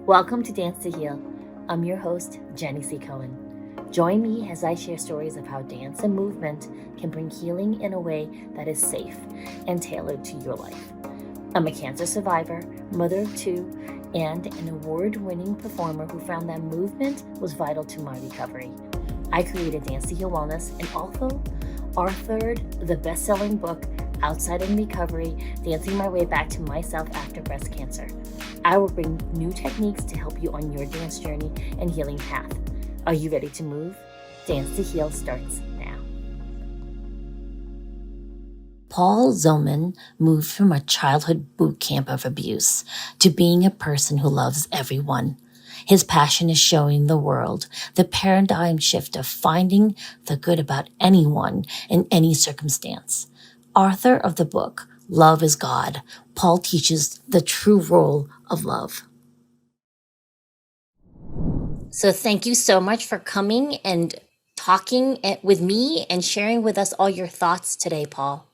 Welcome to Dance to Heal. I'm your host, Jenny C. Cohen. Join me as I share stories of how dance and movement can bring healing in a way that is safe and tailored to your life. I'm a cancer survivor, mother of two, and an award-winning performer who found that movement was vital to my recovery. I created Dance to Heal Wellness and also authored the best-selling book, Outside in Recovery, Dancing My Way Back to Myself After Breast Cancer. I will bring new techniques to help you on your dance journey and healing path. Are you ready to move? Dance to Heal starts now. Paul Zolman moved from a childhood boot camp of abuse to being a person who loves everyone. His passion is showing the world the paradigm shift of finding the good about anyone in any circumstance. Author of the book, Love is God, Paul teaches the true role of love. So thank you so much for coming and talking with me and sharing with us all your thoughts today, Paul.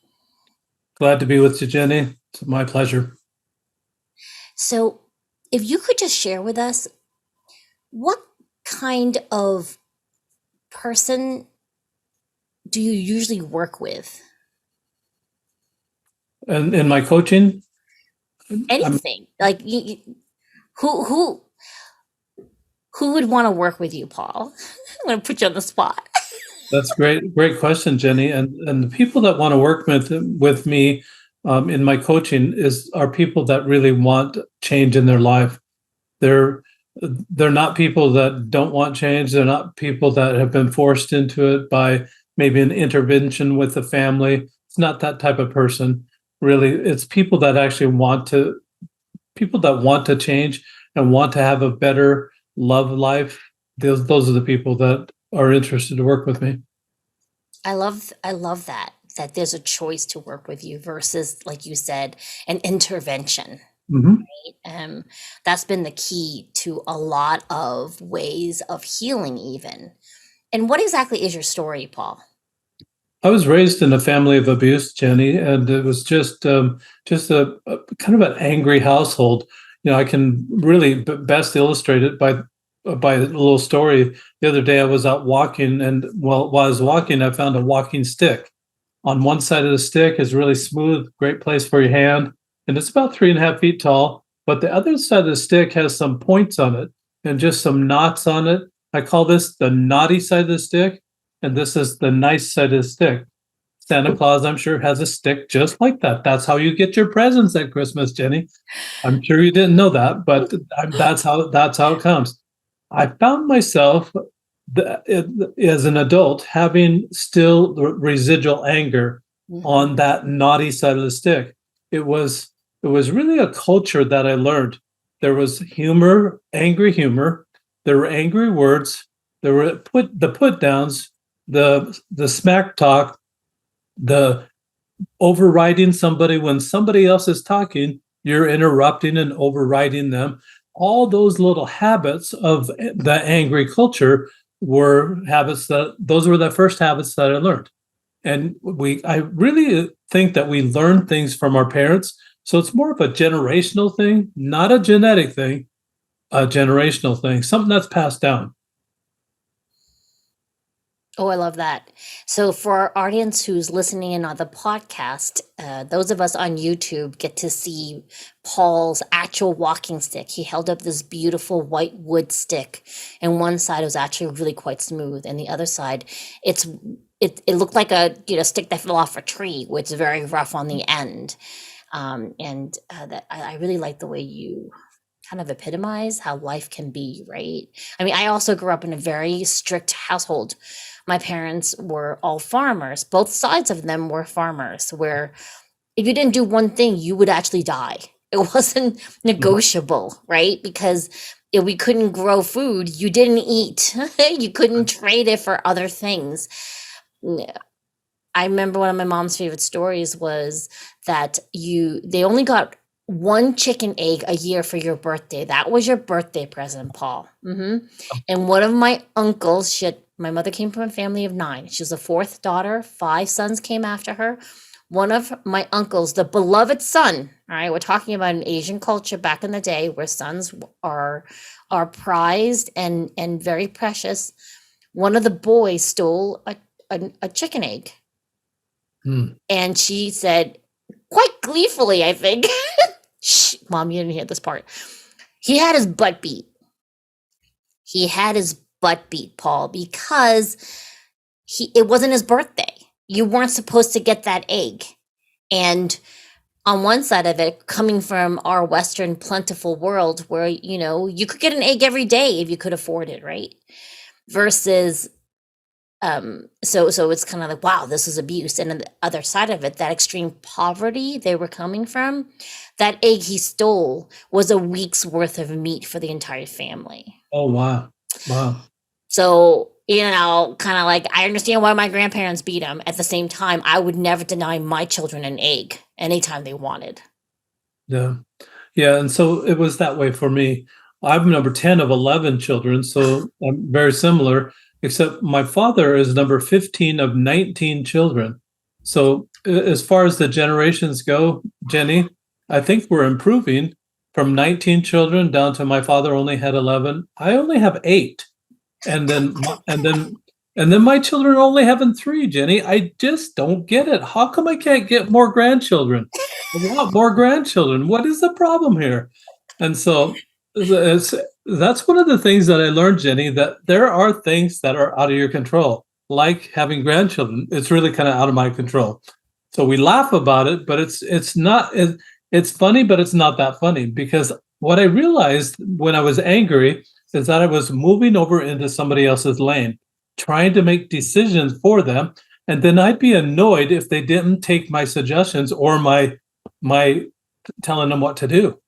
Glad to be with you, Jenny. It's my pleasure. So if you could just share with us, what kind of person do you usually work with? And in my coaching, Anything like who would want to work with you, Paul? I'm going to put you on the spot. That's great question, Jenny. And the people that want to work with me in my coaching are people that really want change in their life. They're not people that don't want change. They're not people that have been forced into it by maybe an intervention with the family. It's not that type of person. Really, it's people that actually want to change and want to have a better love life. Those are the people that are interested to work with me. I love that there's a choice to work with you versus, like you said, an intervention. Mm-hmm. Right? That's been the key to a lot of ways of healing even. And what exactly is your story, Paul? I was raised in a family of abuse, Jenny, and it was just a kind of an angry household. You know, I can really best illustrate it by a little story. The other day, I was out walking, and while I was walking, I found a walking stick. On one side of the stick is really smooth, great place for your hand, and it's about 3.5 feet tall. But the other side of the stick has some points on it and just some knots on it. I call this the naughty side of the stick. And this is the nice side of the stick. Santa Claus, I'm sure, has a stick just like that. That's how you get your presents at Christmas, Jenny. I'm sure you didn't know that, but that's how it comes. I found myself as an adult having still residual anger on that naughty side of the stick. It was really a culture that I learned. There was humor, angry humor. There were angry words. There were the put downs. The smack talk, the overriding somebody when somebody else is talking, you're interrupting and overriding them. All those little habits of the angry culture were those were the first habits that I learned. And I really think that we learn things from our parents. So it's more of a generational thing, not a genetic thing, a generational thing, something that's passed down. Oh, I love that. So for our audience who's listening in on the podcast, those of us on YouTube get to see Paul's actual walking stick. He held up this beautiful white wood stick, and one side was actually really quite smooth, and the other side, it looked like a stick that fell off a tree, which is very rough on the end. That I really like the way you kind of epitomize how life can be, right? I mean, I also grew up in a very strict household. My parents were all farmers. Both sides of them were farmers, where if you didn't do one thing, you would actually die. It wasn't negotiable, right? Because if we couldn't grow food, you didn't eat. You couldn't trade it for other things. I remember one of my mom's favorite stories was that they only got one chicken egg a year for your birthday. That was your birthday present, Paul. And one of my uncles, my mother came from a family of 9. She was the 4th daughter. 5 sons came after her. one of my uncles, the beloved son, all right, we're talking about an Asian culture back in the day where sons are prized and very precious. One of the boys stole a chicken egg. And she said, quite gleefully, I think, shh, Mom, you didn't hear this part. He had his butt beat. He had his butt beat, Paul, because it wasn't his birthday. You weren't supposed to get that egg. And on one side of it, coming from our Western plentiful world where, you could get an egg every day if you could afford it, right? Versus, so it's kind of like, wow, this is abuse. And on the other side of it, that extreme poverty they were coming from, that egg he stole was a week's worth of meat for the entire family. Oh, wow. Wow. So, kind of like, I understand why my grandparents beat him. At the same time, I would never deny my children an egg anytime they wanted. Yeah. Yeah. And so it was that way for me. I'm number 10 of 11 children, so I'm very similar, except my father is number 15 of 19 children. So as far as the generations go, Jenny, I think we're improving from 19 children down to my father only had 11. I only have 8. And then my children are only having 3, Jenny. I just don't get it. How come I can't get more grandchildren? I want more grandchildren. What is the problem here? And so that's one of the things that I learned, Jenny, that there are things that are out of your control, like having grandchildren. It's really kind of out of my control. So we laugh about it, but it's not. It's funny, but it's not that funny, because what I realized when I was angry is that I was moving over into somebody else's lane, trying to make decisions for them, and then I'd be annoyed if they didn't take my suggestions or my telling them what to do.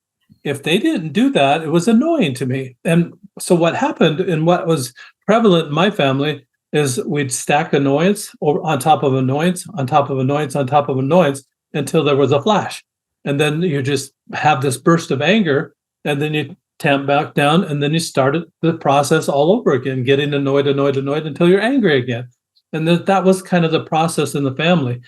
If they didn't do that, it was annoying to me. And so what happened, and what was prevalent in my family, is we'd stack annoyance on top of annoyance, on top of annoyance, on top of annoyance, until there was a flash. And then you just have this burst of anger, and then you tamp back down, and then you started the process all over again, getting annoyed until you're angry again. And that was kind of the process in the family.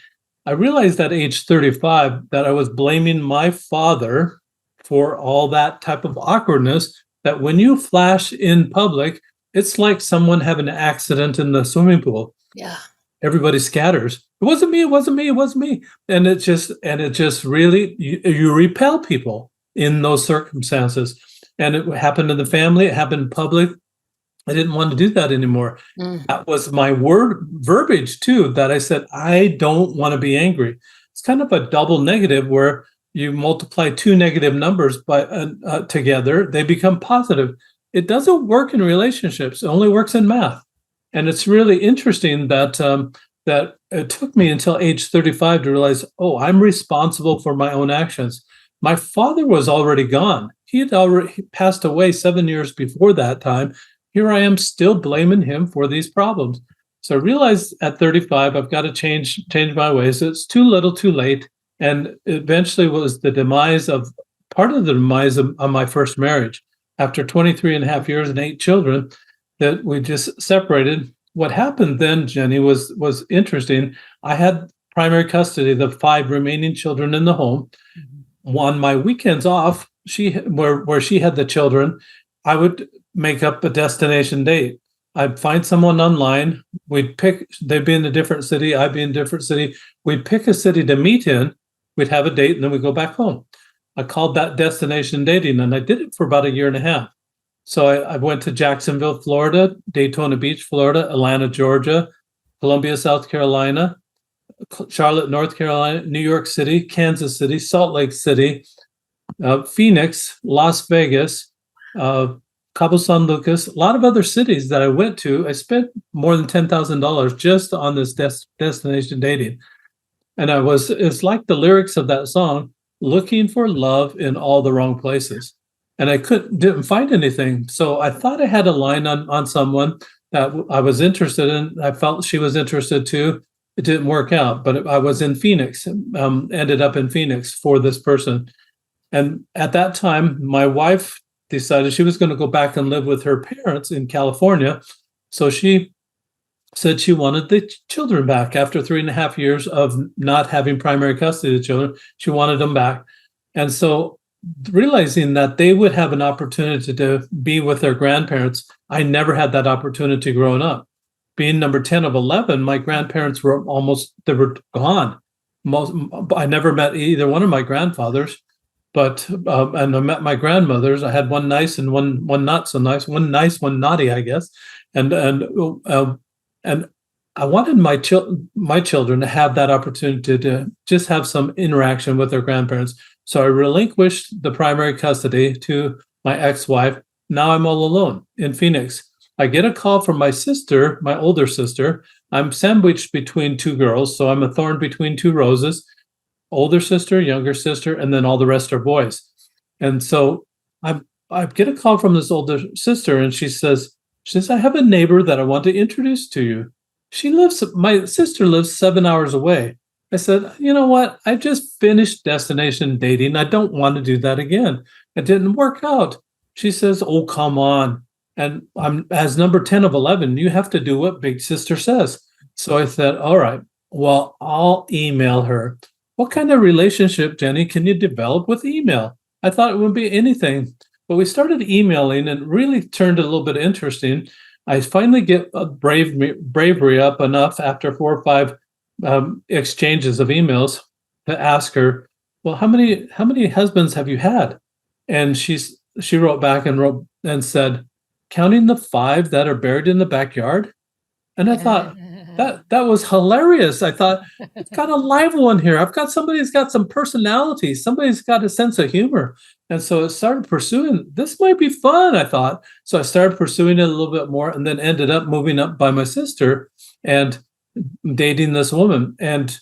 I realized at age 35 that I was blaming my father for all that type of awkwardness, that when you flash in public, it's like someone having an accident in the swimming pool. Yeah. Everybody scatters. It wasn't me, it wasn't me, it wasn't me. And it just really, you repel people in those circumstances. And it happened in the family, it happened in public. I didn't want to do that anymore. That was my verbiage too, that I said, I don't want to be angry. It's kind of a double negative where you multiply 2 negative numbers together, they become positive. It doesn't work in relationships. It only works in math. And it's really interesting that that it took me until age 35 to realize, oh, I'm responsible for my own actions. My father was already gone. He had already passed away 7 years before that time. Here I am still blaming him for these problems. So I realized at 35, I've got to change my ways. It's too little, too late. And eventually was part of the demise of my first marriage. After 23 and a half years and 8 children, that we just separated. What happened then, Jenny, was interesting. I had primary custody of the 5 remaining children in the home. On my weekends off, where she had the children, I would make up a destination date. I'd find someone online. They'd be in a different city, I'd be in a different city. We'd pick a city to meet in. We'd have a date, and then we'd go back home. I called that destination dating, and I did it for about 1.5 years. So I went to Jacksonville, Florida, Daytona Beach, Florida, Atlanta, Georgia, Columbia, South Carolina, Charlotte, North Carolina, New York City, Kansas City, Salt Lake City, Phoenix, Las Vegas, Cabo San Lucas, a lot of other cities that I went to. I spent more than $10,000 just on this destination dating. And it's like the lyrics of that song, looking for love in all the wrong places. And I didn't find anything. So I thought I had a line on someone that I was interested in. I felt she was interested too. It didn't work out, but I was in Phoenix, ended up in Phoenix for this person. And at that time, my wife decided she was going to go back and live with her parents in California. So she said she wanted the children back after 3.5 years of not having primary custody of the children. She wanted them back. And so, realizing that they would have an opportunity to be with their grandparents, I never had that opportunity growing up. Being number 10 of 11, my grandparents were they were gone. I never met either one of my grandfathers, but and I met my grandmothers. I had one nice and one not so nice, one nice, one naughty, I guess. And I wanted my children to have that opportunity to just have some interaction with their grandparents. So I relinquished the primary custody to my ex-wife. Now I'm all alone in Phoenix. I get a call from my sister, my older sister. I'm sandwiched between two girls, so I'm a thorn between two roses. Older sister, younger sister, and then all the rest are boys. And so I get a call from this older sister, and she says, I have a neighbor that I want to introduce to you. My sister lives 7 hours away. I said, you know what? I just finished destination dating. I don't want to do that again. It didn't work out. She says, oh, come on. And I'm as number 10 of 11, you have to do what big sister says. So I said, all right, well, I'll email her. What kind of relationship, Jenny, can you develop with email? I thought it would be anything. But we started emailing and really turned a little bit interesting. I finally get bravery up enough after 4 or 5 exchanges of emails to ask her, well, how many husbands have you had? And she wrote back and said, counting the 5 that are buried in the backyard. And I thought that was hilarious. I thought, I've got a live one here. I've got somebody who's got some personality. Somebody's got a sense of humor. And so I started pursuing, this might be fun, I thought. So I started pursuing it a little bit more and then ended up moving up by my sister and dating this woman. And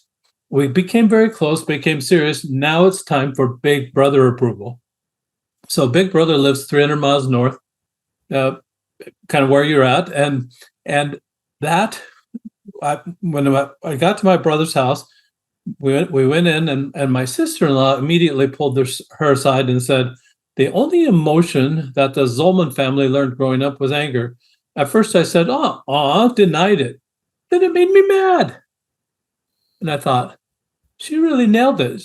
we became very close, became serious. Now it's time for Big Brother approval. So Big Brother lives 300 miles north, kind of where you're at. And that, when I got to my brother's house, we went in, and my sister-in-law immediately pulled her aside and said, the only emotion that the Zolman family learned growing up was anger. At first I said, denied it. Then it made me mad. And I thought, she really nailed it.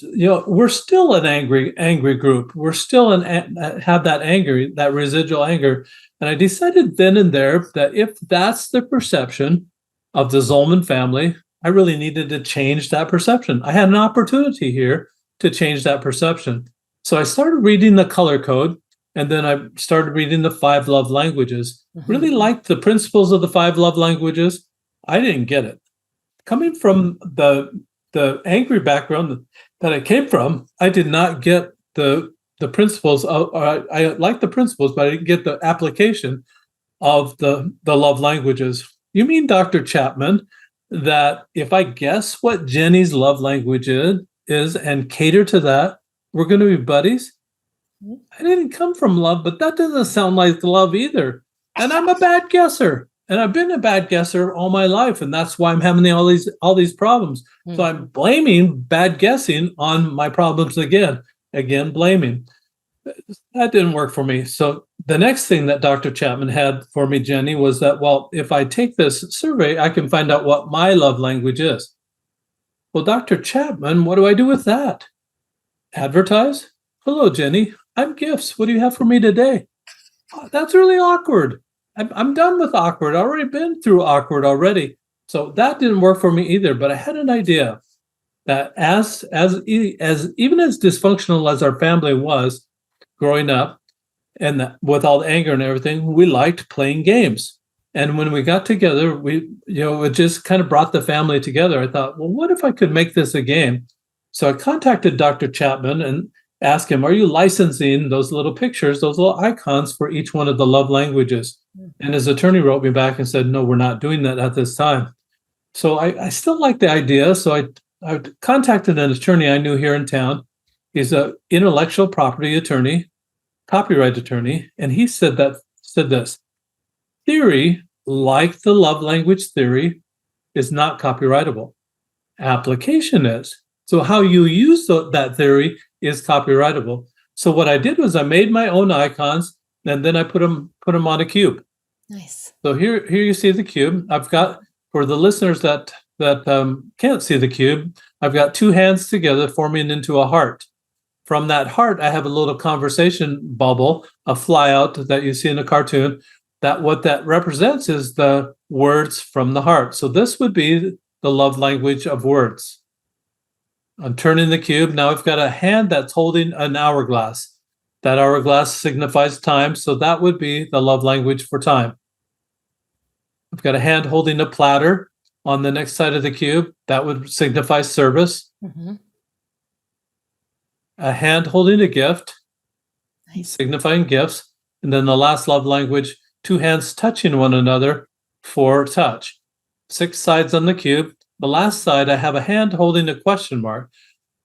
We're still an angry group. We're still have that anger, that residual anger. And I decided then and there that if that's the perception of the Zolman family, I really needed to change that perception. I had an opportunity here to change that perception. So I started reading the color code, and then I started reading the 5 love languages. Really liked the principles of the 5 love languages. I didn't get it. Coming from the angry background that I came from, I did not get the principles. I liked the principles, but I didn't get the application of the love languages. You mean, Dr. Chapman, that if I guess what Jenny's love language is and cater to that, we're going to be buddies? I didn't come from love, but that doesn't sound like love either. And I'm a bad guesser. And I've been a bad guesser all my life, and that's why I'm having all these problems. So I'm blaming bad guessing on my problems again blaming. That didn't work for me. So the next thing that Dr. Chapman had for me, Jenny, was that, well, if I take this survey, I can find out what my love language is. Well, Dr. Chapman, what do I do with that? Advertise? Hello, Jenny. I'm Gifts. What do you have for me today? Oh, that's really awkward. I'm done with awkward. I've already been through awkward already. So that didn't work for me either. But I had an idea that as even as dysfunctional as our family was growing up, and with all the anger and everything, we liked playing games. And when we got together, it just kind of brought the family together. I thought, well, what if I could make this a game? So I contacted Dr. Chapman and asked him, are you licensing those little pictures, those little icons for each one of the love languages? And his attorney wrote me back and said, no, we're not doing that at this time. So I still like the idea. So I contacted an attorney I knew here in town. He's an intellectual property attorney, copyright attorney. And he said this: theory, like the love language theory, is not copyrightable. Application is. So how you use that theory is copyrightable. So what I did was I made my own icons, and then I put them on a cube. Nice. So here you see the cube. I've got for the listeners that can't see the cube, I've got two hands together forming into a heart. From that heart, I have a little conversation bubble, a flyout that you see in a cartoon. That what that represents is the words from the heart. So this would be the love language of words. I'm turning the cube. Now I've got a hand that's holding an hourglass. That hourglass signifies time. So that would be the love language for time. I've got a hand holding a platter on the next side of the cube. That would signify service. Mm-hmm. A hand holding a gift, Nice. signifying gifts. And then the last love language, two hands touching one another for touch. 6 sides on the cube. The last side, I have a hand holding a question mark.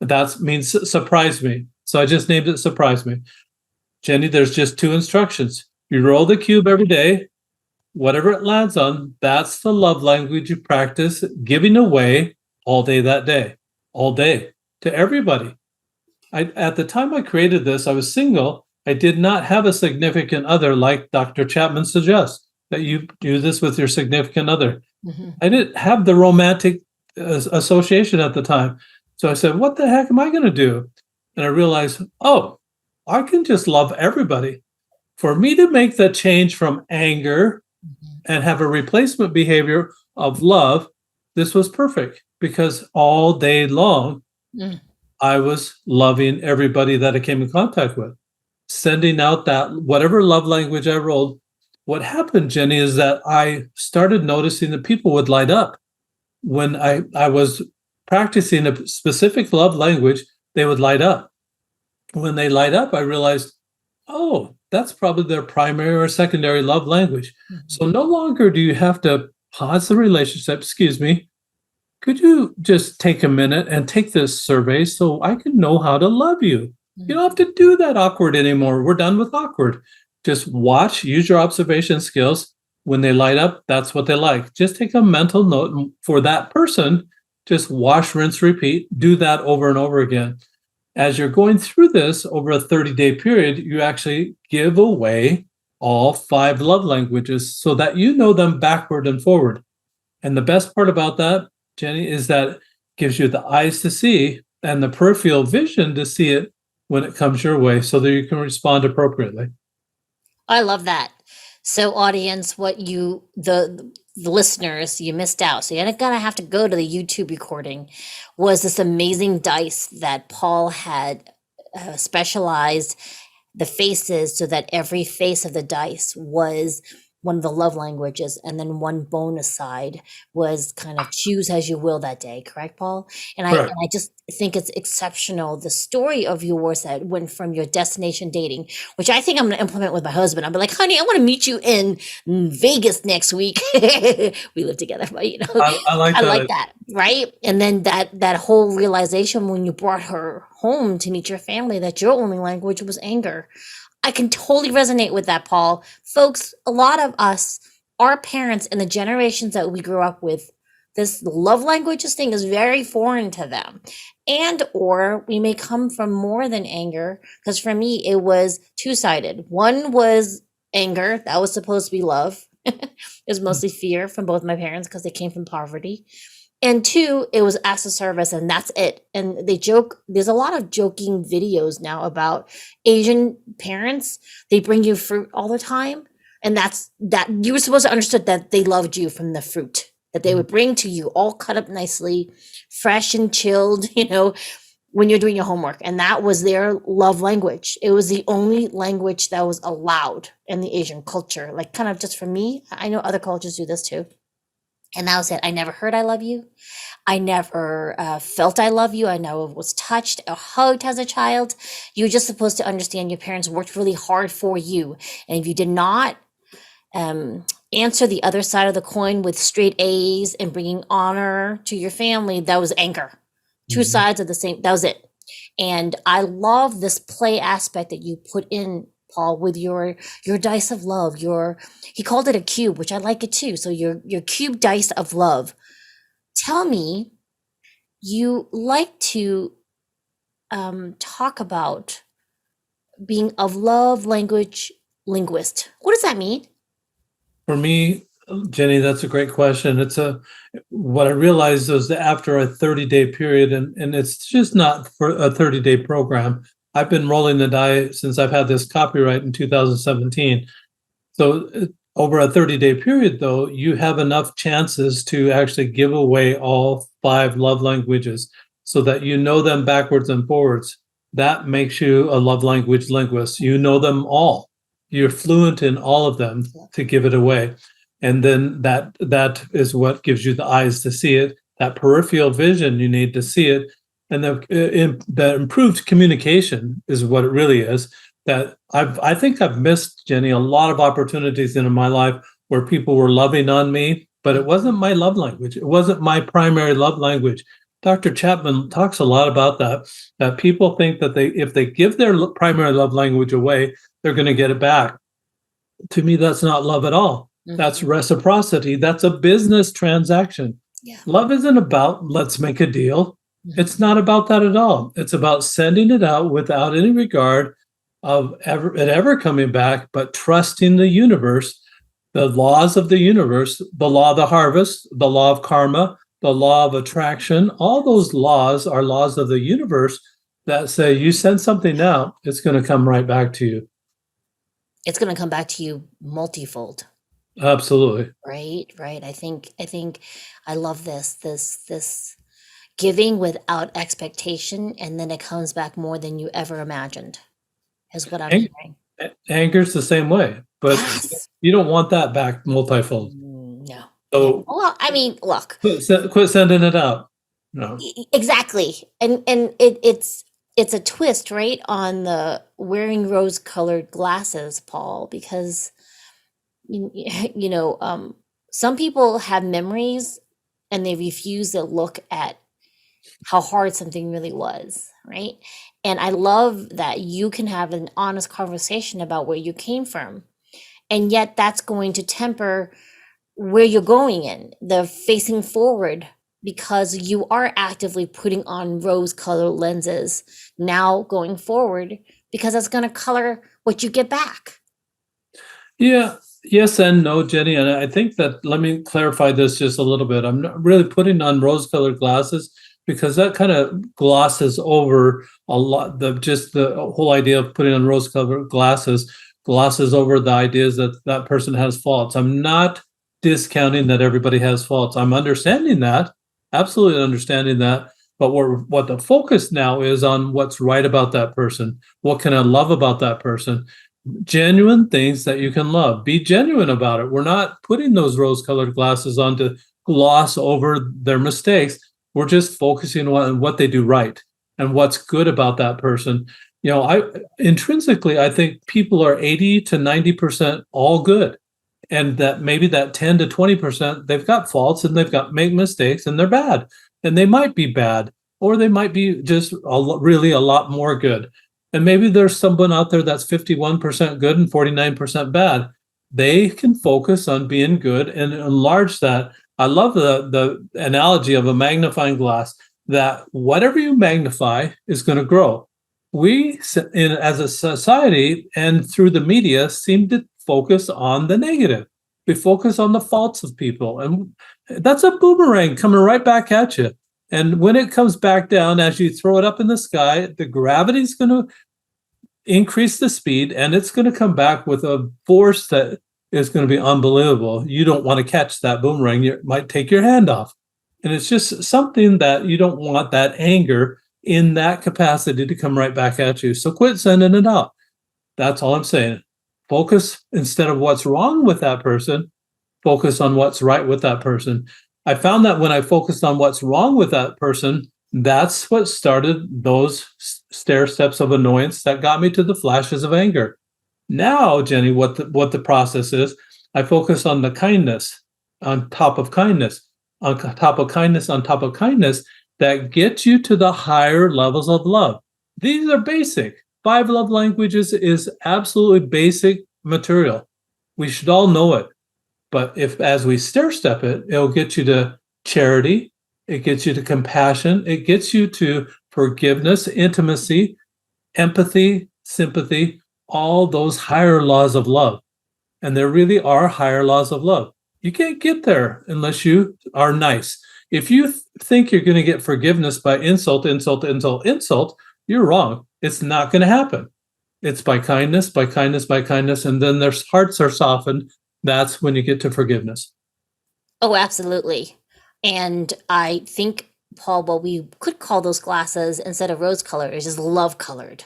That means surprise me. So I just named it surprise me. Jenny, there's just 2 instructions. You roll the cube every day. Whatever it lands on, that's the love language you practice giving away all day that day, all day to everybody. At the time I created this, I was single. I did not have a significant other like Dr. Chapman suggests, that you do this with your significant other. Mm-hmm. I didn't have the romantic association at the time. So I said, what the heck am I going to do? And I realized, oh, I can just love everybody. For me to make the change from anger and have a replacement behavior of love, this was perfect because all day long, I was loving everybody that I came in contact with, sending out that whatever love language I rolled. What happened, Jenny, is that I started noticing that people would light up. When I was practicing a specific love language, they would light up. When they light up, I realized, oh, that's probably their primary or secondary love language. Mm-hmm. So no longer do you have to pause the relationship. Excuse me. Could you just take a minute and take this survey so I can know how to love you? Mm-hmm. You don't have to do that awkward anymore. We're done with awkward. Just watch, use your observation skills. When they light up, that's what they like. Just take a mental note for that person. Just wash, rinse, repeat. Do that over and over again. As you're going through this over a 30-day period, you actually give away all 5 love languages so that you know them backward and forward. And the best part about that, Jenny, is that it gives you the eyes to see and the peripheral vision to see it when it comes your way so that you can respond appropriately. I love that. So audience, what you, the listeners, you missed out. So you're gonna have to go to the YouTube recording, was this amazing dice that Paul had specialized the faces so that every face of the dice was one of the love languages, and then one bonus side was kind of choose as you will that day. Correct, Paul? And I just think it's exceptional. The story of yours that went from your destination dating, which I think I'm going to implement with my husband. I'll be like, honey, I want to meet you in Vegas next week. We live together, but you know, I like that, right? And then that whole realization when you brought her home to meet your family that your only language was anger. I can totally resonate with that, Paul. Folks, a lot of us, our parents and the generations that we grew up with, this love languages thing is very foreign to them. And or we may come from more than anger, because for me, it was 2-sided. One was anger. That was supposed to be love. It was mostly fear from both my parents because they came from poverty. And 2, it was acts of service, and that's it. And they joke, there's a lot of joking videos now about Asian parents. They bring you fruit all the time. And that you were supposed to understand that they loved you from the fruit that they would bring to you, all cut up nicely, fresh and chilled, you know, when you're doing your homework. And that was their love language. It was the only language that was allowed in the Asian culture. Like, kind of just for me, I know other cultures do this too. And that was it. I never heard I love you. I never felt I love you. I never was touched or hugged as a child. You were just supposed to understand your parents worked really hard for you. And if you did not answer the other side of the coin with straight A's and bringing honor to your family, that was anger. Mm-hmm. 2 sides of the same, that was it. And I love this play aspect that you put in, Paul, with your dice of love. He called it a cube, which I like it too. So your cube dice of love. Tell me, you like to talk about being a love language linguist. What does that mean? For me, Jenny, that's a great question. What I realized was that after a 30-day period, and it's just not for a 30-day program. I've been rolling the die since I've had this copyright in 2017. So over a 30-day period, though, you have enough chances to actually give away all 5 love languages so that you know them backwards and forwards. That makes you a love language linguist. You know them all. You're fluent in all of them to give it away. And then that is what gives you the eyes to see it, that peripheral vision you need to see it. And the improved communication is what it really is. That I think I've missed, Jenny, a lot of opportunities in my life where people were loving on me, but it wasn't my love language. It wasn't my primary love language. Dr. Chapman talks a lot about that people think that if they give their primary love language away, they're going to get it back. To me, that's not love at all. Mm-hmm. That's reciprocity. That's a business transaction. Yeah. Love isn't about let's make a deal. Mm-hmm. It's not about that at all. It's about sending it out without any regard of it ever coming back, but trusting the universe, the laws of the universe, the law of the harvest, the law of karma, the law of attraction. All those laws are laws of the universe that say you send something out, it's going to come right back to you. It's going to come back to you multifold. Absolutely. Right. I think I love this giving without expectation, and then it comes back more than you ever imagined, is what I'm hearing. Anger's the same way, but yes. You don't want that back multifold. No. So, well, I mean, look. Quit sending it out. No. Exactly. And it's a twist, right, on the wearing rose-colored glasses, Paul, because some people have memories and they refuse to look at how hard something really was, right? And I love that you can have an honest conversation about where you came from, and yet that's going to temper where you're going in the facing forward, because you are actively putting on rose-colored lenses now going forward, because that's going to color what you get back. Yeah. Yes and no, Jenny. And I think that, let me clarify this just a little bit. I'm not really putting on rose-colored glasses because that kind of glosses over a lot. The whole idea of putting on rose-colored glasses glosses over the ideas that person has faults. I'm not discounting that everybody has faults. I'm understanding that, absolutely understanding that. But what the focus now is on what's right about that person. What can I love about that person? Genuine things that you can love. Be genuine about it. We're not putting those rose-colored glasses on to gloss over their mistakes. We're just focusing on what they do right and what's good about that person. Intrinsically, I think people are 80 to 90% all good. And that maybe that 10 to 20%, they've got faults and make mistakes and they're bad. And they might be bad, or they might be just really a lot more good. And maybe there's someone out there that's 51% good and 49% bad. They can focus on being good and enlarge that. I love the analogy of a magnifying glass, that whatever you magnify is going to grow. We, as a society and through the media, seem to focus on the negative. We focus on the faults of people. And that's a boomerang coming right back at you. And when it comes back down, as you throw it up in the sky, the gravity's going to increase the speed, and it's going to come back with a force that is going to be unbelievable. You don't want to catch that boomerang. You might take your hand off. And it's just something that you don't want, that anger in that capacity to come right back at you. So quit sending it out. That's all I'm saying. Focus, instead of what's wrong with that person, focus on what's right with that person. I found that when I focused on what's wrong with that person, that's what started those stair steps of annoyance that got me to the flashes of anger. Now, Jenny, what the process is, I focus on the kindness on top of kindness, on top of kindness, on top of kindness, that gets you to the higher levels of love. These are basic. 5 love languages is absolutely basic material. We should all know it. But if, as we stair step it, it'll get you to charity, it gets you to compassion, it gets you to forgiveness, intimacy, empathy, sympathy, all those higher laws of love. And there really are higher laws of love. You can't get there unless you are nice. If you think you're going to get forgiveness by insult, insult, insult, insult, you're wrong. It's not going to happen. It's by kindness, by kindness, by kindness, and then their hearts are softened. That's when you get to forgiveness. Oh, absolutely. And I think, Paul, what we could call those glasses instead of rose color is just love colored.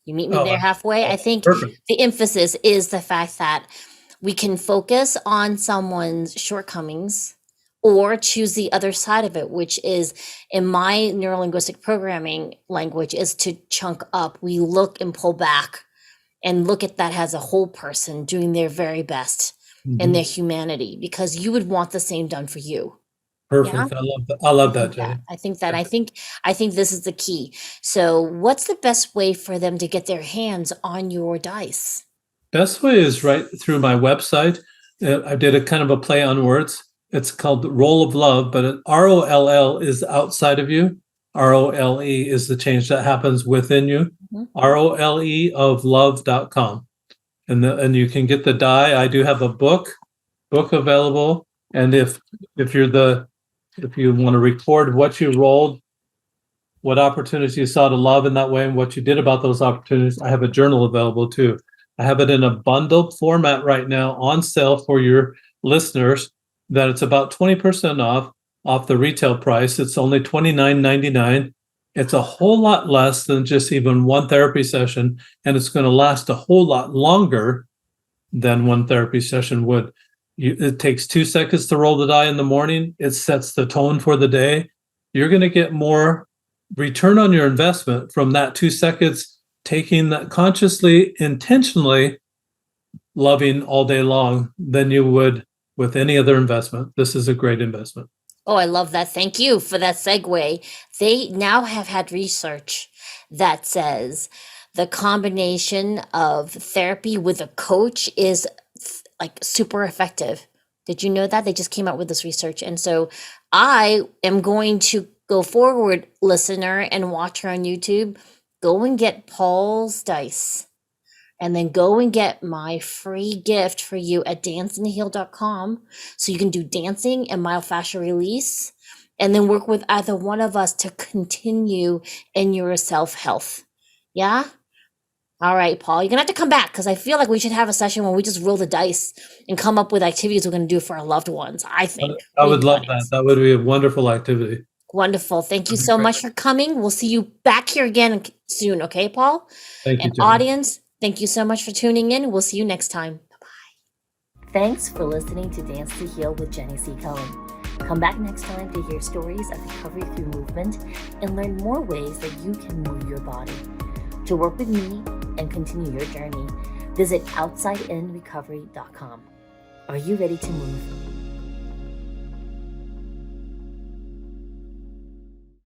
You meet me there halfway. I think Perfect. the emphasis is the fact that we can focus on someone's shortcomings or choose the other side of it, which is in my neurolinguistic programming language is to chunk up. We look and pull back and look at that as a whole person doing their very best in their humanity, because you would want the same done for you. Perfect. Yeah. I love I that, think Jenny. that. I think that. I think this is the key. So what's the best way for them to get their hands on your dice? Best way is right through my website. I did a kind of a play on words. It's called Roll of Love, but ROLL is outside of you. ROLE is the change that happens within you. Mhm. ROLE of love.com. And you can get the die. I do have a book available. And if you want to record what you rolled, what opportunities you saw to love in that way, and what you did about those opportunities, I have a journal available too. I have it in a bundled format right now on sale for your listeners that it's about 20% off the retail price. It's only $29.99. It's a whole lot less than just even one therapy session, and it's going to last a whole lot longer than one therapy session would. It takes 2 seconds to roll the die in the morning. It sets the tone for the day. You're going to get more return on your investment from that 2 seconds, taking that consciously, intentionally loving all day long than you would with any other investment. This is a great investment. Oh, I love that. Thank you for that segue. They now have had research that says the combination of therapy with a coach is like super effective. Did you know that? They just came out with this research. And so I am going to go forward, listener and watcher on YouTube, go and get Paul's dice. And then go and get my free gift for you at dancingtheheal.com. So you can do dancing and myofascial release, and then work with either one of us to continue in your self-health. Yeah? All right, Paul, you're going to have to come back because I feel like we should have a session where we just roll the dice and come up with activities we're going to do for our loved ones, I think. I would love that. That would be a wonderful activity. Wonderful. Thank you so much for coming. We'll see you back here again soon. Okay, Paul? Thank you, and Jenny. Audience, thank you so much for tuning in. We'll see you next time. Bye-bye. Thanks for listening to Dance to Heal with Jenny C. Cohen. Come back next time to hear stories of recovery through movement and learn more ways that you can move your body. To work with me and continue your journey, visit OutsideInRecovery.com. Are you ready to move?